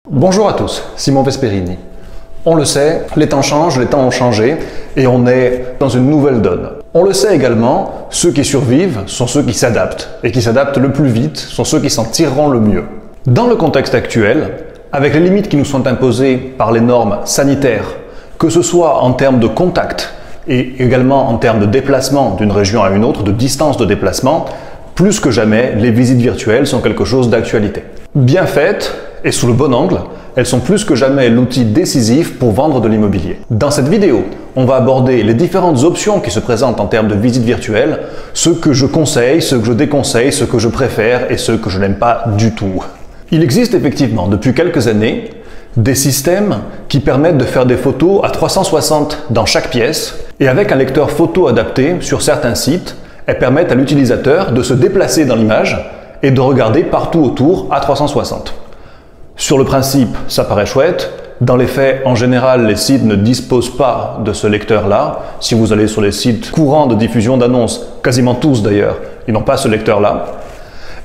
Bonjour à tous, Simon Vesperini. On le sait, les temps changent, les temps ont changé et on est dans une nouvelle donne. On le sait également, ceux qui survivent sont ceux qui s'adaptent et qui s'adaptent le plus vite sont ceux qui s'en tireront le mieux. Dans le contexte actuel, avec les limites qui nous sont imposées par les normes sanitaires, que ce soit en termes de contact et également en termes de déplacement d'une région à une autre, de distance de déplacement, plus que jamais, les visites virtuelles sont quelque chose d'actualité. Bien faites et sous le bon angle, elles sont plus que jamais l'outil décisif pour vendre de l'immobilier. Dans cette vidéo, on va aborder les différentes options qui se présentent en termes de visites virtuelles, ce que je conseille, ce que je déconseille, ce que je préfère et ce que je n'aime pas du tout. Il existe effectivement depuis quelques années des systèmes qui permettent de faire des photos à 360 dans chaque pièce et avec un lecteur photo adapté sur certains sites, elles permettent à l'utilisateur de se déplacer dans l'image et de regarder partout autour à 360. Sur le principe, ça paraît chouette. Dans les faits, en général, les sites ne disposent pas de ce lecteur-là. Si vous allez sur les sites courants de diffusion d'annonces, quasiment tous d'ailleurs, ils n'ont pas ce lecteur-là.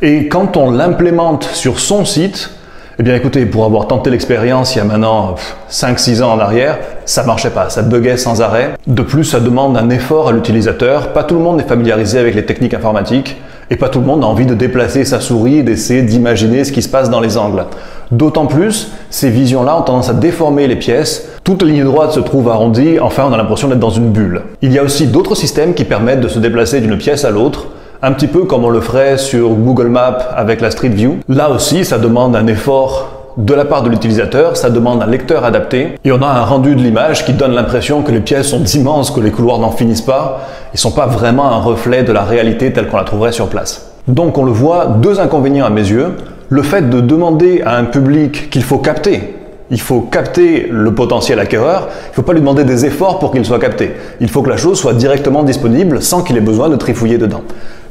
Et quand on l'implémente sur son site, eh bien écoutez, pour avoir tenté l'expérience il y a maintenant 5-6 ans en arrière, ça marchait pas, ça buguait sans arrêt. De plus, ça demande un effort à l'utilisateur. Pas tout le monde est familiarisé avec les techniques informatiques et pas tout le monde a envie de déplacer sa souris et d'essayer d'imaginer ce qui se passe dans les angles. D'autant plus, ces visions-là ont tendance à déformer les pièces. Toute ligne droite se trouve arrondie, enfin on a l'impression d'être dans une bulle. Il y a aussi d'autres systèmes qui permettent de se déplacer d'une pièce à l'autre, un petit peu comme on le ferait sur Google Maps avec la Street View. Là aussi, ça demande un effort de la part de l'utilisateur, ça demande un lecteur adapté et on a un rendu de l'image qui donne l'impression que les pièces sont immenses, que les couloirs n'en finissent pas. Ils ne sont pas vraiment un reflet de la réalité telle qu'on la trouverait sur place. Donc on le voit, deux inconvénients à mes yeux. Le fait de demander à un public qu'il faut capter. Il faut capter le potentiel acquéreur, il ne faut pas lui demander des efforts pour qu'il soit capté. Il faut que la chose soit directement disponible sans qu'il ait besoin de trifouiller dedans.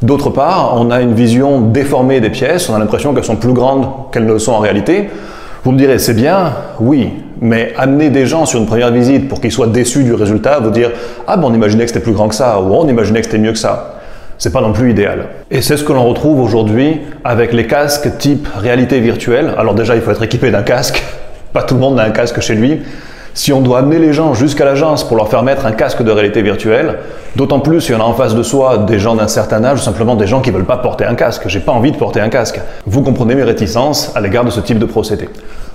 D'autre part, on a une vision déformée des pièces, on a l'impression qu'elles sont plus grandes qu'elles ne le sont en réalité. Vous me direz, c'est bien, oui, mais amener des gens sur une première visite pour qu'ils soient déçus du résultat, vous dire « Ah ben on imaginait que c'était plus grand que ça » ou « On imaginait que c'était mieux que ça ». C'est pas non plus idéal. Et c'est ce que l'on retrouve aujourd'hui avec les casques type réalité virtuelle. Alors déjà, il faut être équipé d'un casque. Pas tout le monde a un casque chez lui. Si on doit amener les gens jusqu'à l'agence pour leur faire mettre un casque de réalité virtuelle, d'autant plus s'il y en a en face de soi des gens d'un certain âge ou simplement des gens qui ne veulent pas porter un casque. J'ai pas envie de porter un casque. Vous comprenez mes réticences à l'égard de ce type de procédé.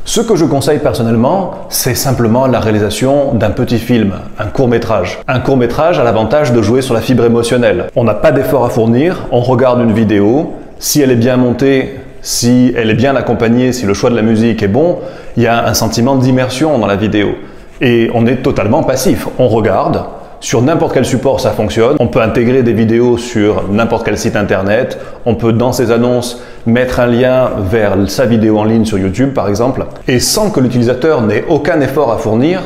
Ce que je conseille personnellement, c'est simplement la réalisation d'un petit film, un court-métrage. Un court-métrage a l'avantage de jouer sur la fibre émotionnelle. On n'a pas d'effort à fournir, on regarde une vidéo, si elle est bien montée, si elle est bien accompagnée, si le choix de la musique est bon, il y a un sentiment d'immersion dans la vidéo. Et on est totalement passif. On regarde, sur n'importe quel support ça fonctionne, on peut intégrer des vidéos sur n'importe quel site internet, on peut dans ses annonces mettre un lien vers sa vidéo en ligne sur YouTube par exemple, et sans que l'utilisateur n'ait aucun effort à fournir,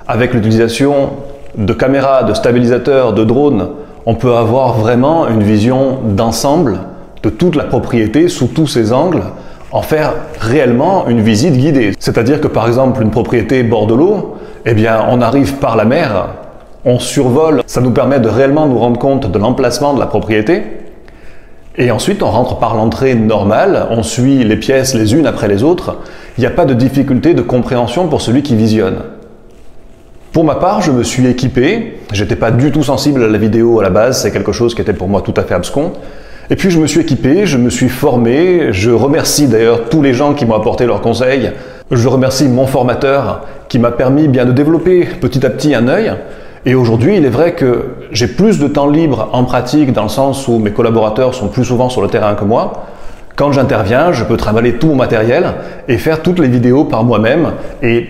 avec l'utilisation de caméras, de stabilisateurs, de drones, on peut avoir vraiment une vision d'ensemble de toute la propriété sous tous ses angles, en faire réellement une visite guidée. C'est-à-dire que par exemple une propriété bord de l'eau, eh bien on arrive par la mer, on survole, ça nous permet de réellement nous rendre compte de l'emplacement de la propriété, et ensuite on rentre par l'entrée normale, on suit les pièces les unes après les autres, il n'y a pas de difficulté de compréhension pour celui qui visionne. Pour ma part, je me suis équipé, j'étais pas du tout sensible à la vidéo à la base, c'est quelque chose qui était pour moi tout à fait abscon. Et puis je me suis équipé, je me suis formé, je remercie d'ailleurs tous les gens qui m'ont apporté leurs conseils. Je remercie mon formateur qui m'a permis bien de développer petit à petit un œil. Et aujourd'hui, il est vrai que j'ai plus de temps libre en pratique dans le sens où mes collaborateurs sont plus souvent sur le terrain que moi. Quand j'interviens, je peux trimballer tout mon matériel et faire toutes les vidéos par moi-même. Et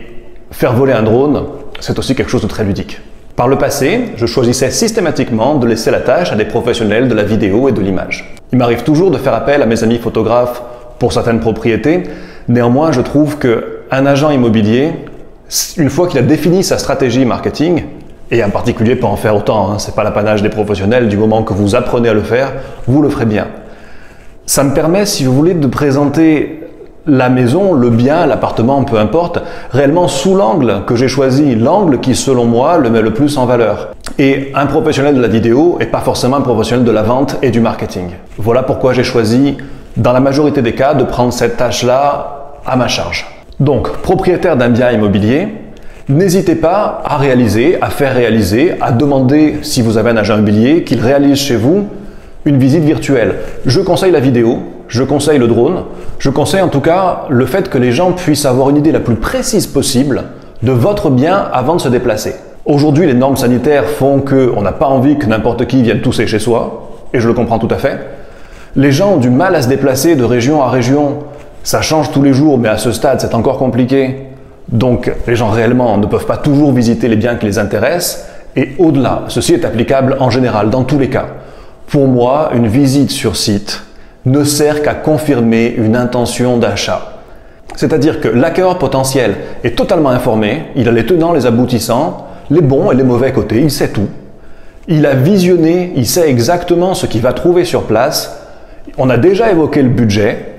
faire voler un drone, c'est aussi quelque chose de très ludique. Par le passé, je choisissais systématiquement de laisser la tâche à des professionnels de la vidéo et de l'image. Il m'arrive toujours de faire appel à mes amis photographes pour certaines propriétés. Néanmoins, je trouve qu'un agent immobilier, une fois qu'il a défini sa stratégie marketing, et en particulier pas en faire autant, hein, c'est pas l'apanage des professionnels, du moment que vous apprenez à le faire, vous le ferez bien. Ça me permet, si vous voulez, de présenter la maison, le bien, l'appartement, peu importe, réellement sous l'angle que j'ai choisi, l'angle qui selon moi le met le plus en valeur. Et un professionnel de la vidéo n'est pas forcément un professionnel de la vente et du marketing. Voilà pourquoi j'ai choisi, dans la majorité des cas, de prendre cette tâche-là à ma charge. Donc, propriétaire d'un bien immobilier, n'hésitez pas à réaliser, à faire réaliser, à demander, si vous avez un agent immobilier, qu'il réalise chez vous une visite virtuelle. Je conseille la vidéo, je conseille le drone, je conseille en tout cas le fait que les gens puissent avoir une idée la plus précise possible de votre bien avant de se déplacer. Aujourd'hui, les normes sanitaires font qu'on n'a pas envie que n'importe qui vienne tousser chez soi, et je le comprends tout à fait. Les gens ont du mal à se déplacer de région à région, ça change tous les jours, mais à ce stade, c'est encore compliqué. Donc, les gens réellement ne peuvent pas toujours visiter les biens qui les intéressent, et au-delà, ceci est applicable en général, dans tous les cas. Pour moi, une visite sur site ne sert qu'à confirmer une intention d'achat. C'est-à-dire que l'acquéreur potentiel est totalement informé, il a les tenants, les aboutissants, les bons et les mauvais côtés, il sait tout. Il a visionné, il sait exactement ce qu'il va trouver sur place, on a déjà évoqué le budget,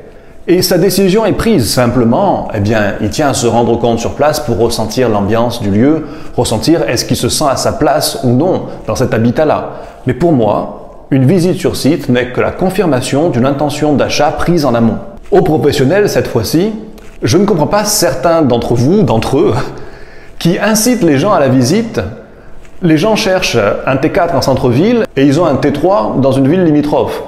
et sa décision est prise. Simplement, eh bien, il tient à se rendre compte sur place pour ressentir l'ambiance du lieu, ressentir est-ce qu'il se sent à sa place ou non dans cet habitat-là. Mais pour moi, une visite sur site n'est que la confirmation d'une intention d'achat prise en amont. Aux professionnels, cette fois-ci, je ne comprends pas certains d'entre vous, d'entre eux, qui incitent les gens à la visite. Les gens cherchent un T4 en centre-ville et ils ont un T3 dans une ville limitrophe.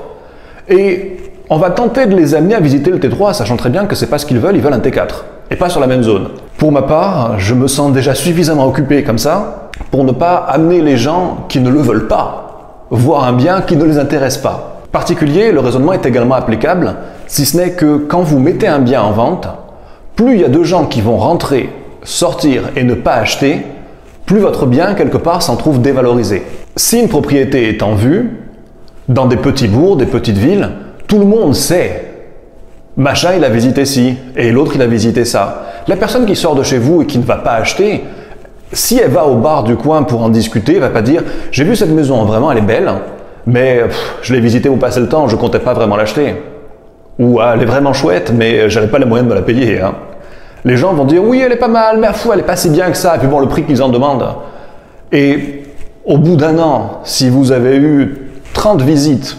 Et on va tenter de les amener à visiter le T3, sachant très bien que c'est pas ce qu'ils veulent un T4, et pas sur la même zone. Pour ma part, je me sens déjà suffisamment occupé comme ça pour ne pas amener les gens qui ne le veulent pas voir un bien qui ne les intéresse pas. En particulier, le raisonnement est également applicable, si ce n'est que quand vous mettez un bien en vente, plus il y a de gens qui vont rentrer, sortir et ne pas acheter, plus votre bien, quelque part, s'en trouve dévalorisé. Si une propriété est en vue, dans des petits bourgs, des petites villes, tout le monde sait. Machin, il a visité ci, et l'autre, il a visité ça. La personne qui sort de chez vous et qui ne va pas acheter, si elle va au bar du coin pour en discuter, elle va pas dire « J'ai vu cette maison, vraiment elle est belle, mais je l'ai visitée pour passer le temps, je comptais pas vraiment l'acheter. » Ou « Elle est vraiment chouette, mais j'avais pas les moyens de me la payer. Hein. » Les gens vont dire « Oui, elle est pas mal, mais elle est pas si bien que ça. » Et puis bon, le prix qu'ils en demandent. Et au bout d'un an, si vous avez eu 30 visites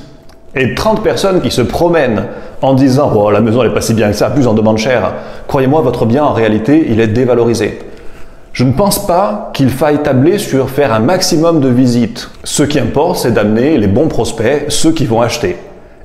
et 30 personnes qui se promènent en disant « Oh, la maison elle est pas si bien que ça, plus on demande cher. » Croyez-moi, votre bien en réalité, il est dévalorisé. Je ne pense pas qu'il faille tabler sur faire un maximum de visites. Ce qui importe, c'est d'amener les bons prospects, ceux qui vont acheter.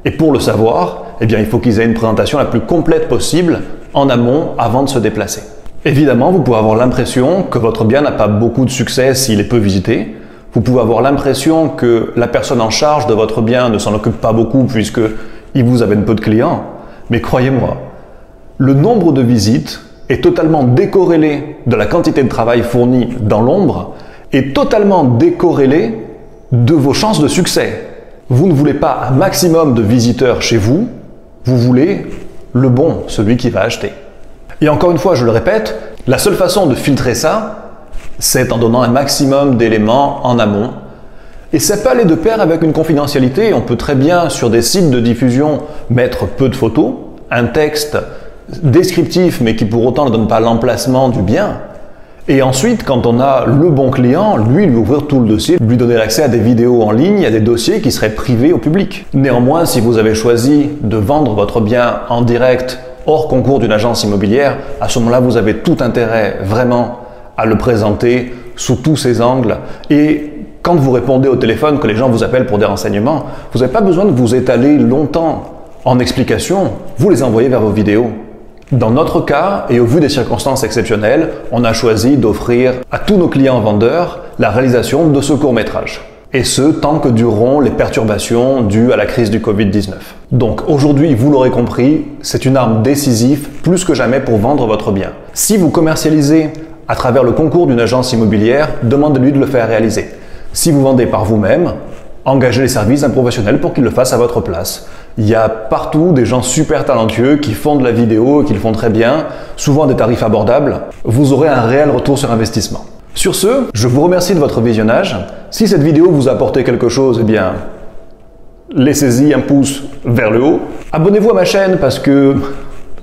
Et pour le savoir, eh bien, il faut qu'ils aient une présentation la plus complète possible en amont avant de se déplacer. Évidemment, vous pouvez avoir l'impression que votre bien n'a pas beaucoup de succès s'il est peu visité. Vous pouvez avoir l'impression que la personne en charge de votre bien ne s'en occupe pas beaucoup puisqu'il vous amène peu de clients. Mais croyez-moi, le nombre de visites est totalement décorrélé de la quantité de travail fourni dans l'ombre et totalement décorrélé de vos chances de succès. Vous ne voulez pas un maximum de visiteurs chez vous, vous voulez le bon, celui qui va acheter. Et encore une fois, je le répète, la seule façon de filtrer ça, c'est en donnant un maximum d'éléments en amont. Et ça peut aller de pair avec une confidentialité. On peut très bien, sur des sites de diffusion, mettre peu de photos, un texte descriptif, mais qui pour autant ne donne pas l'emplacement du bien. Et ensuite, quand on a le bon client, lui ouvrir tout le dossier, lui donner l'accès à des vidéos en ligne, à des dossiers qui seraient privés au public. Néanmoins, si vous avez choisi de vendre votre bien en direct, hors concours d'une agence immobilière, à ce moment-là, vous avez tout intérêt vraiment à le présenter sous tous ses angles. Et quand vous répondez au téléphone, que les gens vous appellent pour des renseignements, vous n'avez pas besoin de vous étaler longtemps en explications, vous les envoyez vers vos vidéos. Dans notre cas, et au vu des circonstances exceptionnelles, on a choisi d'offrir à tous nos clients vendeurs la réalisation de ce court-métrage. Et ce, tant que dureront les perturbations dues à la crise du Covid-19. Donc aujourd'hui, vous l'aurez compris, c'est une arme décisive plus que jamais pour vendre votre bien. Si vous commercialisez à travers le concours d'une agence immobilière, demandez-lui de le faire réaliser. Si vous vendez par vous-même, engagez les services d'un professionnel pour qu'il le fasse à votre place. Il y a partout des gens super talentueux qui font de la vidéo et qui le font très bien, souvent à des tarifs abordables. Vous aurez un réel retour sur investissement. Sur ce, je vous remercie de votre visionnage. Si cette vidéo vous a apporté quelque chose, eh bien, laissez-y un pouce vers le haut. Abonnez-vous à ma chaîne parce que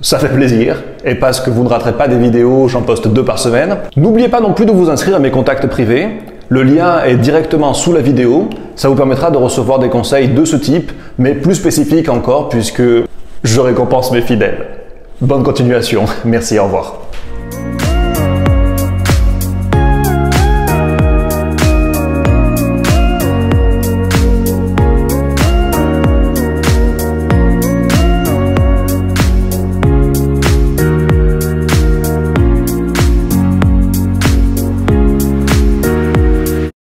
ça fait plaisir et parce que vous ne raterez pas des vidéos, j'en poste 2 par semaine. N'oubliez pas non plus de vous inscrire à mes contacts privés. Le lien est directement sous la vidéo. Ça vous permettra de recevoir des conseils de ce type, mais plus spécifiques encore puisque je récompense mes fidèles. Bonne continuation. Merci, au revoir.